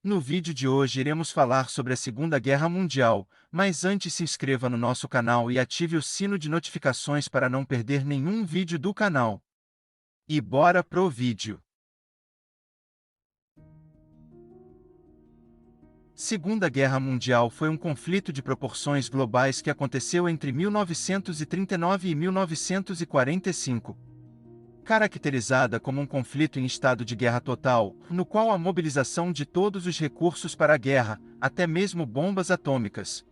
No vídeo de hoje iremos falar sobre a Segunda Guerra Mundial, mas antes se inscreva no nosso canal e ative o sino de notificações para não perder nenhum vídeo do canal. E bora pro vídeo! Segunda Guerra Mundial foi um conflito de proporções globais que aconteceu entre 1939 e 1945. Caracterizada como um conflito em estado de guerra total, no qual a mobilização de todos os recursos para a guerra, até mesmo bombas atômicas.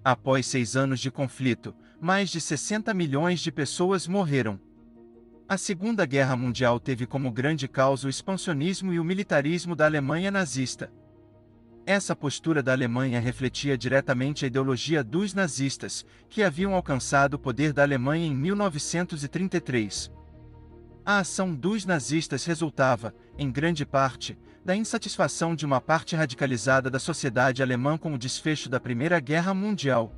Após 6 anos de conflito, mais de 60 milhões de pessoas morreram. A Segunda Guerra Mundial teve como grande causa o expansionismo e o militarismo da Alemanha nazista. Essa postura da Alemanha refletia diretamente a ideologia dos nazistas, que haviam alcançado o poder da Alemanha em 1933. A ação dos nazistas resultava, em grande parte, da insatisfação de uma parte radicalizada da sociedade alemã com o desfecho da Primeira Guerra Mundial.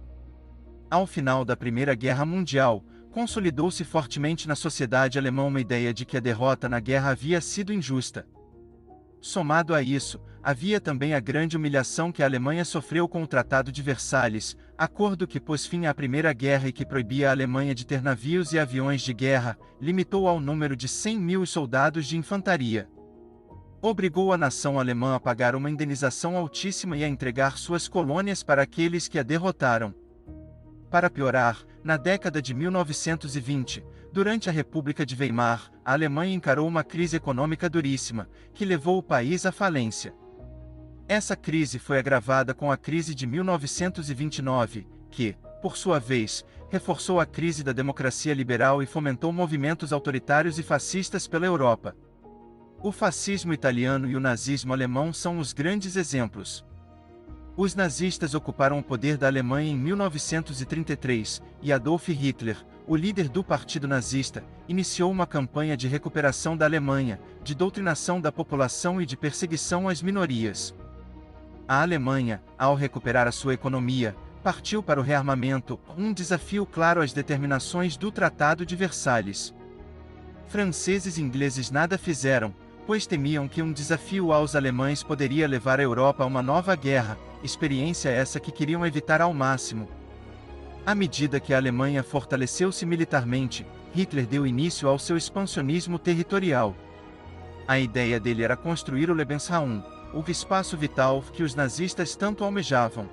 Ao final da Primeira Guerra Mundial, consolidou-se fortemente na sociedade alemã uma ideia de que a derrota na guerra havia sido injusta. Somado a isso, havia também a grande humilhação que a Alemanha sofreu com o Tratado de Versalhes, acordo que pôs fim à Primeira Guerra e que proibia a Alemanha de ter navios e aviões de guerra, limitou ao número de 100 mil os soldados de infantaria. Obrigou a nação alemã a pagar uma indenização altíssima e a entregar suas colônias para aqueles que a derrotaram. Para piorar, na década de 1920, durante a República de Weimar, a Alemanha encarou uma crise econômica duríssima, que levou o país à falência. Essa crise foi agravada com a crise de 1929, que, por sua vez, reforçou a crise da democracia liberal e fomentou movimentos autoritários e fascistas pela Europa. O fascismo italiano e o nazismo alemão são os grandes exemplos. Os nazistas ocuparam o poder da Alemanha em 1933, e Adolf Hitler, o líder do Partido Nazista, iniciou uma campanha de recuperação da Alemanha, de doutrinação da população e de perseguição às minorias. A Alemanha, ao recuperar a sua economia, partiu para o rearmamento, um desafio claro às determinações do Tratado de Versalhes. Franceses e ingleses nada fizeram, pois temiam que um desafio aos alemães poderia levar a Europa a uma nova guerra, experiência essa que queriam evitar ao máximo. À medida que a Alemanha fortaleceu-se militarmente, Hitler deu início ao seu expansionismo territorial. A ideia dele era construir o Lebensraum, o espaço vital que os nazistas tanto almejavam.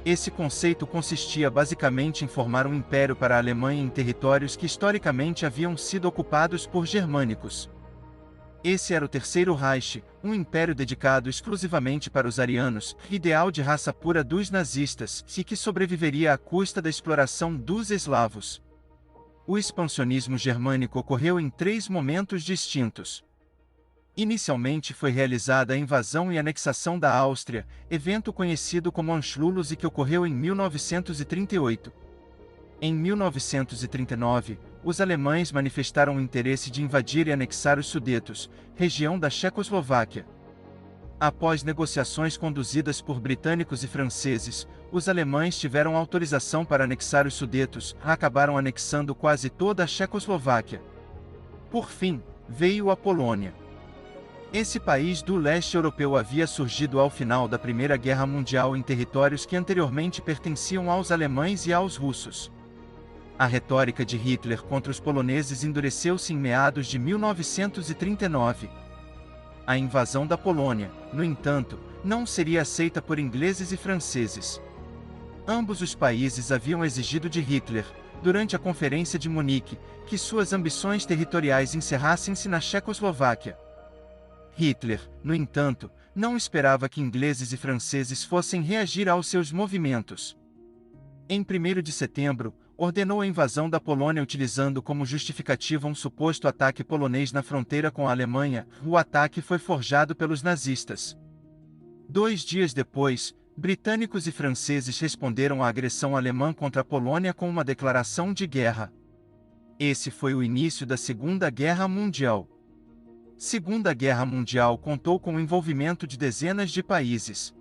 Esse conceito consistia basicamente em formar um império para a Alemanha em territórios que historicamente haviam sido ocupados por germânicos. Esse era o Terceiro Reich, um império dedicado exclusivamente para os arianos, ideal de raça pura dos nazistas, e que sobreviveria à custa da exploração dos eslavos. O expansionismo germânico ocorreu em 3 momentos distintos. Inicialmente foi realizada a invasão e anexação da Áustria, evento conhecido como Anschluss e que ocorreu em 1938. Em 1939, os alemães manifestaram o interesse de invadir e anexar os Sudetos, região da Checoslováquia. Após negociações conduzidas por britânicos e franceses, os alemães tiveram autorização para anexar os Sudetos, acabaram anexando quase toda a Checoslováquia. Por fim, veio a Polônia. Esse país do leste europeu havia surgido ao final da Primeira Guerra Mundial em territórios que anteriormente pertenciam aos alemães e aos russos. A retórica de Hitler contra os poloneses endureceu-se em meados de 1939. A invasão da Polônia, no entanto, não seria aceita por ingleses e franceses. Ambos os países haviam exigido de Hitler, durante a Conferência de Munique, que suas ambições territoriais encerrassem-se na Checoslováquia. Hitler, no entanto, não esperava que ingleses e franceses fossem reagir aos seus movimentos. Em 1º de setembro, ordenou a invasão da Polônia utilizando como justificativa um suposto ataque polonês na fronteira com a Alemanha. O ataque foi forjado pelos nazistas. 2 dias depois, britânicos e franceses responderam à agressão alemã contra a Polônia com uma declaração de guerra. Esse foi o início da Segunda Guerra Mundial. Segunda Guerra Mundial contou com o envolvimento de dezenas de países.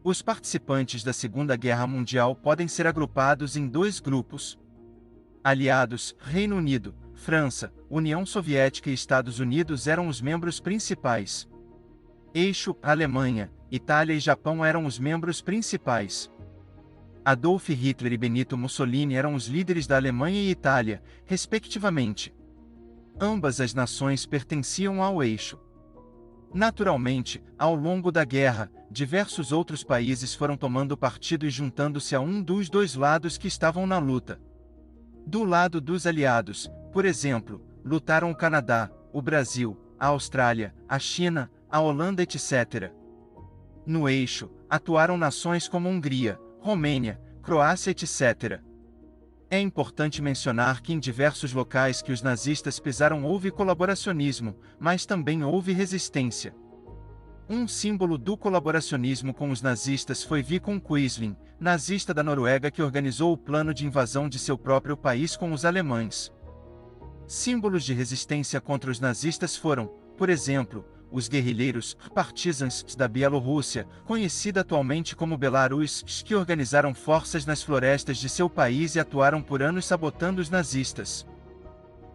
Os participantes da Segunda Guerra Mundial podem ser agrupados em 2 grupos. Aliados, Reino Unido, França, União Soviética e Estados Unidos eram os membros principais. Eixo: Alemanha, Itália e Japão eram os membros principais. Adolf Hitler e Benito Mussolini eram os líderes da Alemanha e Itália, respectivamente. Ambas as nações pertenciam ao Eixo. Naturalmente, ao longo da guerra, diversos outros países foram tomando partido e juntando-se a um dos dois lados que estavam na luta. Do lado dos aliados, por exemplo, lutaram o Canadá, o Brasil, a Austrália, a China, a Holanda, etc. No Eixo, atuaram nações como Hungria, Romênia, Croácia, etc. É importante mencionar que em diversos locais que os nazistas pisaram houve colaboracionismo, mas também houve resistência. Um símbolo do colaboracionismo com os nazistas foi Vidkun Quisling, nazista da Noruega que organizou o plano de invasão de seu próprio país com os alemães. Símbolos de resistência contra os nazistas foram, por exemplo, os guerrilheiros partisans da Bielorrússia, conhecida atualmente como Belarus, que organizaram forças nas florestas de seu país e atuaram por anos sabotando os nazistas.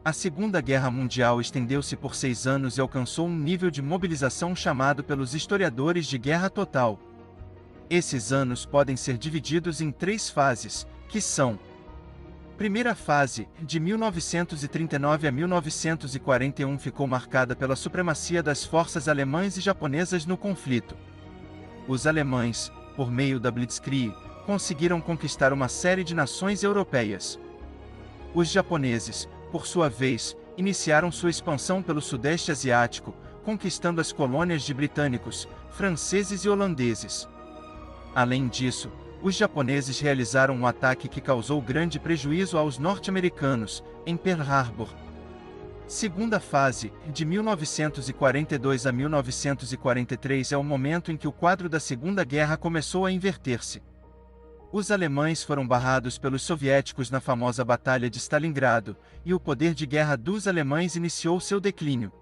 A Segunda Guerra Mundial estendeu-se por 6 anos e alcançou um nível de mobilização chamado pelos historiadores de guerra total. Esses anos podem ser divididos em 3 fases, que são: primeira fase, de 1939 a 1941, ficou marcada pela supremacia das forças alemãs e japonesas no conflito. Os alemães, por meio da Blitzkrieg, conseguiram conquistar uma série de nações europeias. Os japoneses, por sua vez, iniciaram sua expansão pelo Sudeste Asiático, conquistando as colônias de britânicos, franceses e holandeses. Além disso, os japoneses realizaram um ataque que causou grande prejuízo aos norte-americanos, em Pearl Harbor. Segunda fase, de 1942 a 1943, é o momento em que o quadro da Segunda Guerra começou a inverter-se. Os alemães foram barrados pelos soviéticos na famosa Batalha de Stalingrado, e o poder de guerra dos alemães iniciou seu declínio.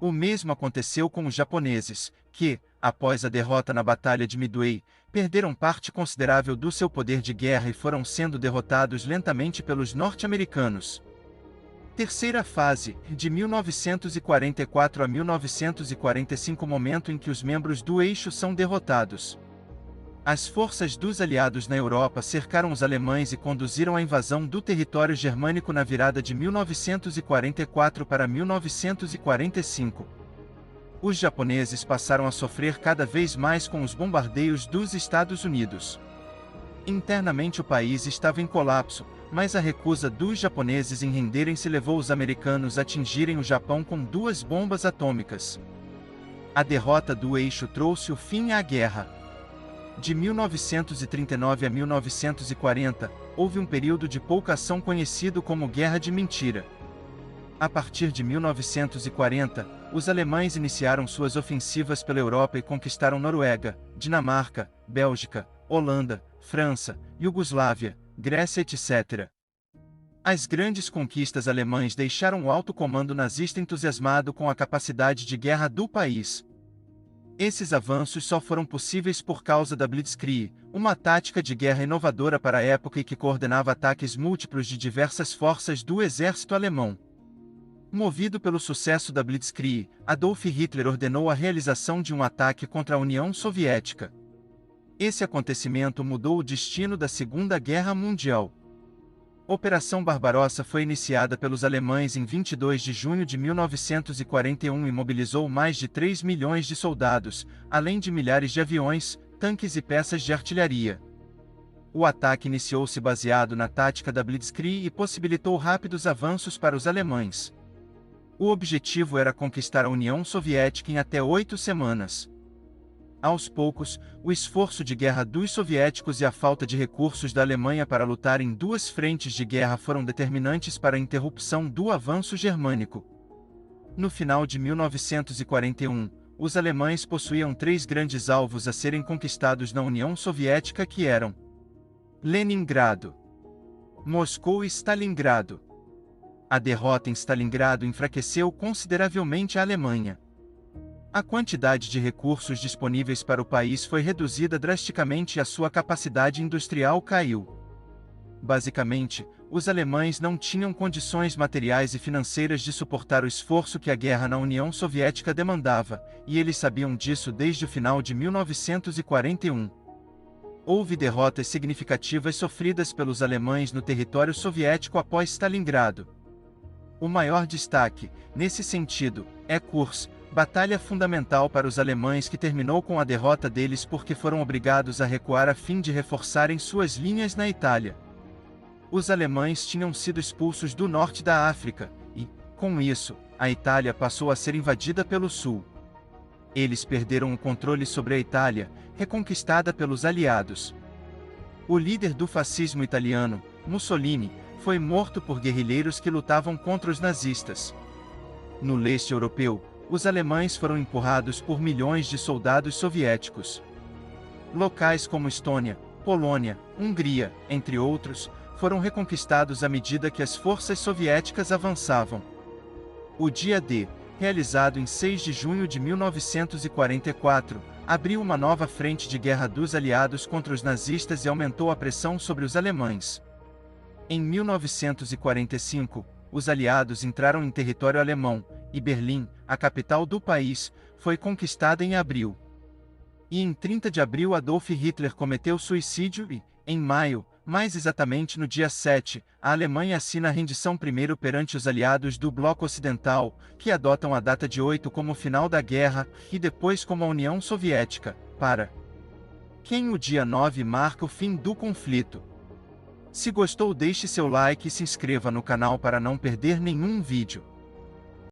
O mesmo aconteceu com os japoneses, que, após a derrota na Batalha de Midway, perderam parte considerável do seu poder de guerra e foram sendo derrotados lentamente pelos norte-americanos. Terceira fase, de 1944 a 1945, momento em que os membros do Eixo são derrotados. As forças dos aliados na Europa cercaram os alemães e conduziram a invasão do território germânico na virada de 1944 para 1945. Os japoneses passaram a sofrer cada vez mais com os bombardeios dos Estados Unidos. Internamente o país estava em colapso, mas a recusa dos japoneses em renderem-se levou os americanos a atingirem o Japão com 2 bombas atômicas. A derrota do Eixo trouxe o fim à guerra. De 1939 a 1940, houve um período de pouca ação conhecido como Guerra de Mentira. A partir de 1940, os alemães iniciaram suas ofensivas pela Europa e conquistaram Noruega, Dinamarca, Bélgica, Holanda, França, Iugoslávia, Grécia, etc. As grandes conquistas alemãs deixaram o alto comando nazista entusiasmado com a capacidade de guerra do país. Esses avanços só foram possíveis por causa da Blitzkrieg, uma tática de guerra inovadora para a época e que coordenava ataques múltiplos de diversas forças do exército alemão. Movido pelo sucesso da Blitzkrieg, Adolf Hitler ordenou a realização de um ataque contra a União Soviética. Esse acontecimento mudou o destino da Segunda Guerra Mundial. Operação Barbarossa foi iniciada pelos alemães em 22 de junho de 1941 e mobilizou mais de 3 milhões de soldados, além de milhares de aviões, tanques e peças de artilharia. O ataque iniciou-se baseado na tática da Blitzkrieg e possibilitou rápidos avanços para os alemães. O objetivo era conquistar a União Soviética em até 8 semanas. Aos poucos, o esforço de guerra dos soviéticos e a falta de recursos da Alemanha para lutar em 2 frentes de guerra foram determinantes para a interrupção do avanço germânico. No final de 1941, os alemães possuíam 3 grandes alvos a serem conquistados na União Soviética que eram Leningrado, Moscou e Stalingrado. A derrota em Stalingrado enfraqueceu consideravelmente a Alemanha. A quantidade de recursos disponíveis para o país foi reduzida drasticamente e a sua capacidade industrial caiu. Basicamente, os alemães não tinham condições materiais e financeiras de suportar o esforço que a guerra na União Soviética demandava, e eles sabiam disso desde o final de 1941. Houve derrotas significativas sofridas pelos alemães no território soviético após Stalingrado. O maior destaque, nesse sentido, é Kursk, batalha fundamental para os alemães que terminou com a derrota deles porque foram obrigados a recuar a fim de reforçarem suas linhas na Itália. Os alemães tinham sido expulsos do norte da África, e, com isso, a Itália passou a ser invadida pelo sul. Eles perderam o controle sobre a Itália, reconquistada pelos aliados. O líder do fascismo italiano, Mussolini, foi morto por guerrilheiros que lutavam contra os nazistas. No leste europeu, os alemães foram empurrados por milhões de soldados soviéticos. Locais como Estônia, Polônia, Hungria, entre outros, foram reconquistados à medida que as forças soviéticas avançavam. O Dia D, realizado em 6 de junho de 1944, abriu uma nova frente de guerra dos aliados contra os nazistas e aumentou a pressão sobre os alemães. Em 1945, os aliados entraram em território alemão, e Berlim, a capital do país, foi conquistada em abril. E em 30 de abril Adolf Hitler cometeu suicídio e, em maio, mais exatamente no dia 7, a Alemanha assina a rendição primeiro perante os aliados do Bloco Ocidental, que adotam a data de 8 como o final da guerra, e depois como a União Soviética, para quem o dia 9 marca o fim do conflito. Se gostou, deixe seu like e se inscreva no canal para não perder nenhum vídeo.